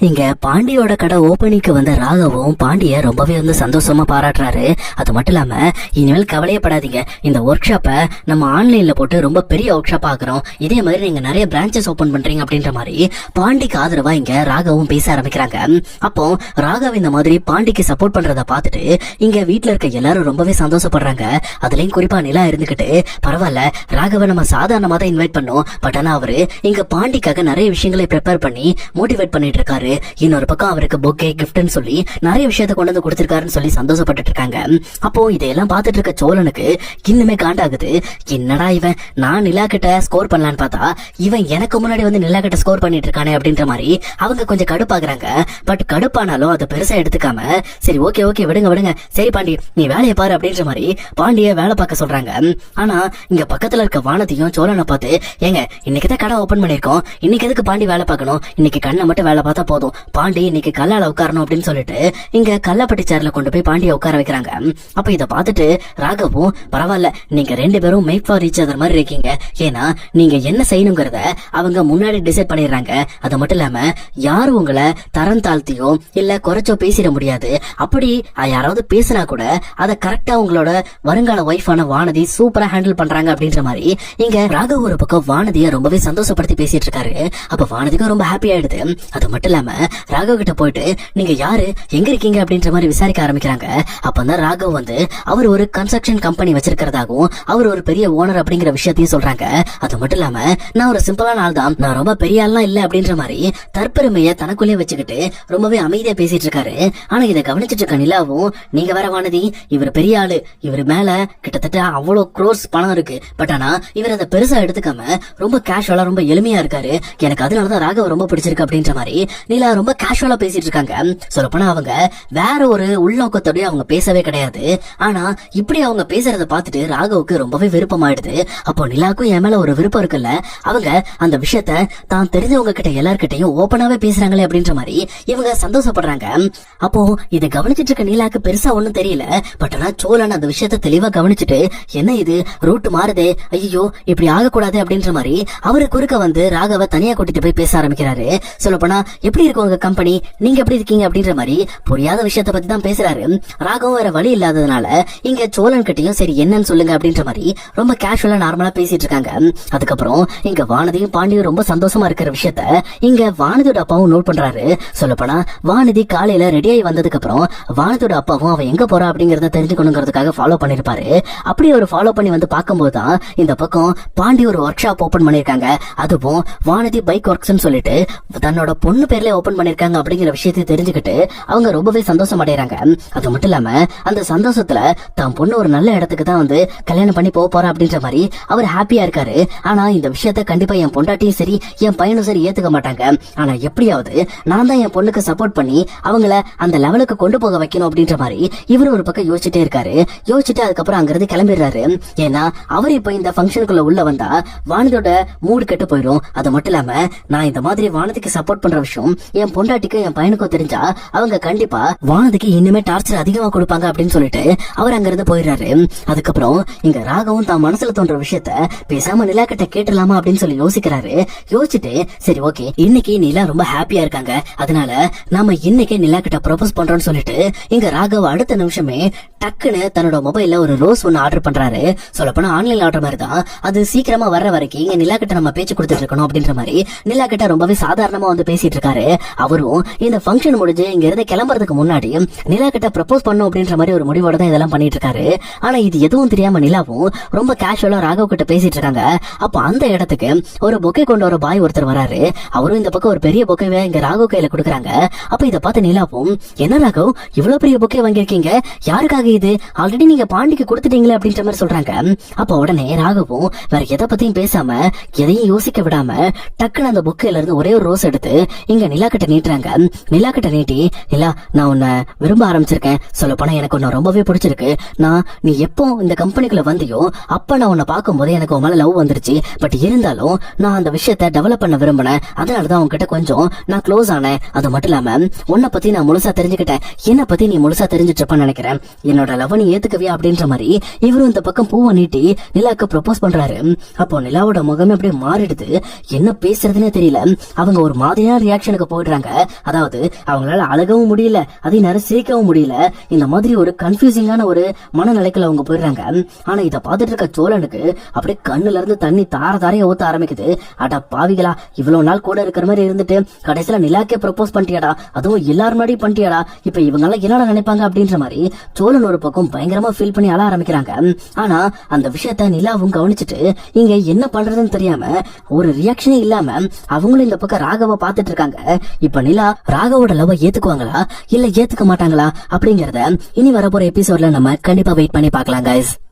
இங்க பாண்டியோட கடை ஓபனிங்க்கு வந்த ராகவும் பாண்டிய ரொம்பவே சந்தோஷமா பாராட்டுறாரு. அது மட்டும் இல்லாம இனிமேல் கவலையப்படாதீங்க, இந்த ஒர்க் ஷாப்பை நம்ம ஆன்லைன்ல போட்டு ரொம்ப பெரிய ஒர்க் ஷாப் ஆக்குறோம், இதே மாதிரி நீங்க நிறைய பிரான்ச்சஸ் ஓபன் பண்றீங்க அப்படின்ற மாதிரி பாண்டிக்கு ஆதரவா இங்க ராகவும் பேச ஆரம்பிக்கிறாங்க. அப்போ ராகவ் இந்த மாதிரி பாண்டிக்கு சப்போர்ட் பண்றத பார்த்துட்டு இங்க வீட்டுல இருக்க எல்லாரும் ரொம்பவே சந்தோஷப்படுறாங்க. அதுலயும் குறிப்பா நிலா இருந்துகிட்டு பரவாயில்ல ராகவ நம்ம சாதாரணமா தான் இன்வைட் பண்ணோம், பட் ஆனா அவரு இங்க பாண்டிக்காக நிறைய விஷயங்களை ப்ரிப்பேர் பண்ணி மோட்டிவேட் பண்ணிட்டு இருக்காரு. இன்னொரு பக்கம் அவருக்கு பொக்கே கிஃப்ட்னு சொல்லி நிறைய விஷயத்தை கொண்டு வந்து கொடுத்திருக்காருன்னு சொல்லி சந்தோஷப்பட்டு இருக்காங்க. அப்போ இதையெல்லாம் பார்த்துட்டு இருக்க சோழனுக்கு இன்னுமே காண்டாகுது. என்னடா இவன், நான் நிலா கிட்ட ஸ்கோர் பண்ணலான்னு பார்த்தா இவன் எனக்கு முன்னாடி நிலா கிட்ட ஸ்கோர் பண்ணிட்டு இருக்கானே அப்படின்ற மாதிரி அவங்க கொஞ்சம் கடுப்பாக்குறாங்க. பட் கடுப்பானாலும் அதை பெருசா எடுத்துக்காம சரி ஓகே ஓகே விடுங்க, சரி பாண்டி நீ வேலையை பாரு அப்படின்ற மாதிரி பாண்டிய வேலை பார்க்க சொல்றாங்க. ஆனா இங்க பக்கத்துல இருக்க வானத்தையும் சோழனை பார்த்து ஏங்க இன்னைக்குதான் கடை ஓபன் பண்ணிருக்கோம், இன்னைக்கு எதுக்கு பாண்டி வேலை பார்க்கணும், இன்னைக்கு கண்ணை மட்டும் வேலை பார்த்தா போதும், பாண்டி இன்னைக்கு கல்லால உட்காரணும் அப்படின்னு சொல்லிட்டு இங்க கல்லப்பட்டி சேர்ல கொண்டு போய் பாண்டிய உட்கார வைக்கிறாங்க. அப்ப இத பார்த்துட்டு ராகவும் பரவாயில்ல நீங்க ரெண்டு பேரும் மேக் ஃபார் ஈச் அதர் மாதிரி இருக்கீங்க, ஏன்னா நீங்க என்ன செய்யணுங்கிறத அவங்க முன்னாடி டிசைட் பண்ணிடுறாங்க. அது மட்டும் இல்லாம யாரும் உங்களை தரம் தாழ்த்தியோ இல்ல குறைச்சோ பேசிட முடியாது, அப்படி யாராவது பேசினா கூட அதை கரெக்டா உங்களோட வருங்கால ஒய்ஃபான வானதி சூப்பரா ஹேண்டில் பண்றாங்க அப்படின்ற மாதிரி இங்க ராகவ் ஒரு பக்கம் வானதிய ரொம்பவே சந்தோஷப்படுத்தி பேசிட்டு இருக்காரு. அப்ப வானதிக்கும் ரொம்ப ஹாப்பி ஆயிடுது. அது மட்டும் இல்லாம ராகவ் கிட்ட போயிட்டு நீங்க யாரு எங்க இருக்கீங்க அப்படின்ற மாதிரி விசாரிக்க ஆரம்பிக்கிறாங்க. அப்பதான் ராகவ் அவர் ஒரு கன்ஸ்ட்ரக்ஷன் கம்பெனி வச்சிருக்கிறதாகவும் அவர் ஒரு பெரிய ஓனர் அப்படிங்கிற விஷயத்தையும் சொல்றாங்க. அது மட்டும் இல்லாம நான் ஒரு சிம்பிளான ஆள் தான், நான் ரொம்ப பெரிய ஆள்லாம் இல்ல அப்படின்ற மாதிரி தற்பெருமைய தனக்குள்ளே வச்சுக்கிட்டு ரொம்பவே அமைதியா பேசிட்டு இருக்காரு. ஆனா இதை கவனிச்சிட்டு இருக்க நிலாவும் நீங்க வேற வானதி, இவர் பெரிய ஆளு, இவர் மேல கிட்டத்தட்ட அவ்வளவு க்ரோர்ஸ் பணம் இருக்கு, பட் ஆனா இவர் அதை பெருசா எடுத்துக்காம ரொம்ப கேஷுவலா ரொம்ப எளிமையா இருக்காரு, எனக்கு அதனாலதான் ராகவ் ரொம்ப பிடிச்சிருக்கு அப்படின்ற மாதிரி நிலா ரொம்ப கேஷுவலா பேசிட்டு இருக்காங்க. சொல்லப்போனா அவங்க வேற ஒரு உள்நோக்கத்தோடய அவங்க பேசவே கிடையாது. ஆனா இப்படி அவங்க பேசுறத பார்த்துட்டு ராகவுக்கு ரொம்பவே விருப்பமாயிடுது. அப்போ நிலாக்கும் என் மேல ஒரு விருப்பம் இருக்குல்ல, அவங்க அந்த விஷயத்த தான் தெரிஞ்சவங்க கிட்ட எல்லார்கிட்டையும் ஓப்பனாவே பேசுறாங்களே அப்படின்ற மாதிரி இவங்க சந்தோஷப்படுறாங்க. அப்போ இதை கவனிச்சிட்டு இருக்க நிலாக்கு பெருசா ஒண்ணும் தெரியல, பட் ஆனா சோழன் அந்த விஷயத்த தெளிவா கவனிச்சுட்டு என்ன இது ரூட் மாறுதே, ஐயோ இப்படி ஆகக்கூடாது அப்படின்ற மாதிரி அவரு குறுக்க ராகவ தனியா கூட்டிட்டு போய் பேச ஆரம்பிக்கிறாரு. சொல்லப்போனா எப்படி இருக்கு உங்க கம்பெனி, நீங்க எப்படி இருக்கீங்க அப்படின்ற மாதிரி புரியாத விஷயத்த பத்தி தான் பேசுறாரு. ராகவும் வேற வழி இல்லாததுனால இங்க சோழன் கிட்டையும் சரி என்னன்னு சொல்லுங்க அப்படின்ற மாதிரி ரொம்ப கேஷுவலா நார்மலா பேசிட்டு இருக்காங்க. அதுக்கப்புறம் இங்க வானதியும் பாண்டியும் ரொம்ப சந்தோஷமா இருக்கிற விஷயத்த இங்க வானதியோட அப்பாவும் நோட் பண்றாரு. சொல்லப்போனா வானதி காலையில ரெடி ஆகி வந்ததுக்கு அப்புறம் வானதியோட அப்பாவும் அவன் எங்க போறா அப்படிங்கறத தெரிஞ்சுக்கணுங்கிறதுக்காக ஃபாலோ பண்ணிருப்பாரு. அப்படி ஒரு ஃபாலோ பண்ணி பார்க்கும்போது தான் இந்த பக்கம் பாண்டி ஒரு ஒர்க் ஷாப் ஓபன் பண்ணிருக்காங்க. அதுவும் வானதி பைக் ஒர்க்ஸ் சொல்லிட்டு தன்னோட பொண்ணு பேர்ல ஓபன் பண்ணிருக்காங்க அப்படிங்கிற விஷயத்தை தெரிஞ்சுக்கிட்டு அவங்க ரொம்பவே சந்தோஷம் அடைறாங்க. அது மட்டும் இல்லாம அந்த சந்தோஷத்துல தான் பொண்ணு ஒரு நல்ல இடத்துக்கு தான் கல்யாணம் பண்ணி போறா அப்படின்ற மாதிரி அவர் ஹாப்பியா இருக்காரு. ஆனா இந்த விஷயத்த கண்டிப்பா என் பொண்டாட்டியும் சரி என் பையனும் சரி ஏத்துக்க மாட்டாங்க, ஆனா எப்படியாவது நான் தான் என் பொண்ணுக்கு சப்போர்ட் பண்ணி அவங்கள அந்த லெவலுக்கு கொண்டு போக வைக்கணும் அப்படின்ற மாதிரி இவரு ஒரு பக்கம் யோசிச்சுட்டே இருக்காரு. யோசிச்சுட்டு அதுக்கப்புறம் அங்கிருந்து கிளம்பிடுறாரு. ஏன்னா அவர் இப்ப இந்த ஃபங்க்ஷனுக்குள்ள உள்ள வந்தா வானதியோட மூடு கெட்டு போயிடும். அது மட்டும் இல்லாம நான் இந்த மாதிரி வானதிக்கு சப்போர்ட் பண்ற விஷயம் என் பொண்டாட்டிக்கும் என் பையனுக்கும் தெரிஞ்சா அவங்க கண்டிப்பா வானதிக்கு இன்னுமே டார்ச்சர் அதிகமா கொடுப்பாங்க அப்படின்னு சொல்லிட்டு அவர் அங்கிருந்து போயிடுறாரு. அதுக்கப்புறம் இங்க ராகவும் தான் மனசுல தோன்ற விஷயத்த பேசாம நிலா கிட்ட கேட்டலாமா அப்படின்னு சொல்லி யோசிக்கிறாரு. யோசிச்சுட்டு சரி ஓகே இன்னைக்கு நிலா ரொம்ப ஹாப்பியா இருக்காங்க, அதனால நாம இன்னைக்கே நிலா கிட்ட ப்ரொபோஸ் பண்றோம்னு சொல்லிட்டு இங்க ராகவ் அடுத்த நிமிஷமே டக்குன்னு தன்னோட மொபைல்ல ஒரு ரோஸ் ஒன்னு ஆர்டர் பண்றாரு. சொல்லப்போனா ஆன்லைன் ஆர்டர் மாதிரி தான், அது சீக்கிரமா வர்ற வரைக்கும் இங்க நிலா கிட்ட நம்ம பேச்சு கொடுத்துட்டு இருக்கணும் அப்படின்ற மாதிரி நிலா கிட்ட ரொம்பவே சாதாரணமா பேசிட்டு இருக்காரு. அவரும் இந்த ஃபங்க்ஷன் முடிஞ்சு இங்க இருந்து கிளம்புறதுக்கு முன்னாடி நிலா கிட்ட ப்ரப்போஸ் பண்ணும் அப்படின்ற மாதிரி ஒரு முடிவோட தான் இதெல்லாம் பண்ணிட்டு இருக்காரு. ஆனா இது எதுவும் தெரியாம நிலாவும் ரொம்ப கேஷுவலா ராகவ் கிட்ட பேசிட்டு இருக்காங்க. அப்ப அந்த இடத்துக்கு ஒரு பொக்கே கொண்டு வர பாய் ஒருத்தர் வராரு. அவரும் இந்த பக்கம் ஒரு பெரிய பொக்கேவை இங்க ராகவ் கையில கொடுக்குறாங்க. அப்ப இதை பார்த்து நிலாவும் என்ன ராகவ் இவ்வளவு பெரிய பொக்கே வாங்கியிருக்கீங்க, யாருக்காக இது, ஆல்ரெடி நீங்க பாண்டிக்கு கொடுத்துட்டீங்களே அப்படின்ற மாதிரி சொல்றாங்க. அப்ப உடனே ராகவும் வேற எதை பத்தியும் பேசாம எதையும் யோசிக்க விடாம டக்குன்னு அந்த பொக்கேல இருந்து ஒரே ஒரு ரோஸ் எடுத்து இங்க நிலா கிட்ட நீட்டுறாங்க. நிலா கிட்ட நீட்டி நிலா நான் உன்னை விரும்ப ஆரம்பிச்சிருக்கேன், சொல்ல போனா எனக்கு உன்னை ரொம்பவே பிடிச்சிருக்கு, நீ எப்போ இந்த கம்பெனிக்குள்ள வந்தியோ அப்ப நான் உன்னை பார்க்கும் போது எனக்கு உன் மேல லவ் வந்துருச்சு, பட் இருந்தாலும் நான் அந்த விஷயத்த டெவலப் பண்ண விரும்பினேன், அதனாலதான் உன்கிட்ட கொஞ்சம் நான் க்ளோஸ் ஆனேன். அது மட்டும் இல்லாம உன்னை பத்தி நான் முழுசா தெரிஞ்சுக்கிட்டேன், என்ன பத்தி நீ முழுசா தெரிஞ்சுட்டு இருப்பேன்னு நினைக்கிறேன், என்னோட லவ் நீ ஏத்துக்கவியா அப்படின்ற மாதிரி இவரும் இந்த பக்கம் பூவை நீட்டி நிலாக்கு ப்ரொபோஸ் பண்றாரு. அப்போ நிலாவோட முகமே அப்படியே மாறிடுது, என்ன பேசுறதுன்னே தெரியல. அவங்க ஒரு மாதிரியான ரியாக்ஷனுக்கு இடத்துக்கு போயிடுறாங்க. அதாவது அவங்களால அழகவும் முடியல, அதே நேரம் சிரிக்கவும் முடியல. இந்த மாதிரி ஒரு கன்ஃபியூசிங்கான ஒரு மனநிலைக்குள்ள அவங்க போயிடுறாங்க. ஆனா இத பாத்துட்டு இருக்க சோழனுக்கு அப்படியே கண்ணுல இருந்து தண்ணி தார தாரைய ஊத்த ஆரம்பிக்குது. அட பாவிகளா, இவ்வளவு நாள் கூட இருக்கிற மாதிரி இருந்துட்டு கடைசியில நிலாக்கே ப்ரப்போஸ் பண்ணிட்டியாடா, அதுவும் எல்லாரும் முன்னாடி பண்ணிட்டியாடா, இப்ப இவங்க எல்லாம் என்னடா நினைப்பாங்க அப்படின்ற மாதிரி சோழன் ஒரு பக்கம் பயங்கரமா ஃபீல் பண்ணி அழ ஆரம்பிக்கிறாங்க. ஆனா அந்த விஷயத்த நிலாவும் கவனிச்சுட்டு இங்க என்ன பண்றதுன்னு தெரியாம ஒரு ரியாக்ஷனே இல்லாம அவங்களும் இந்த பக்கம் ராகவ பாத்துட்டு இருக்காங்க. இப்ப நிலா ராகவோட லவ் ஏத்துக்குவாங்களா இல்ல ஏத்துக்க மாட்டாங்களா அப்படிங்கறத இனி வரப்போற எபிசோட்ல நம்ம கண்டிப்பா வெயிட் பண்ணி பார்க்கலாம் guys.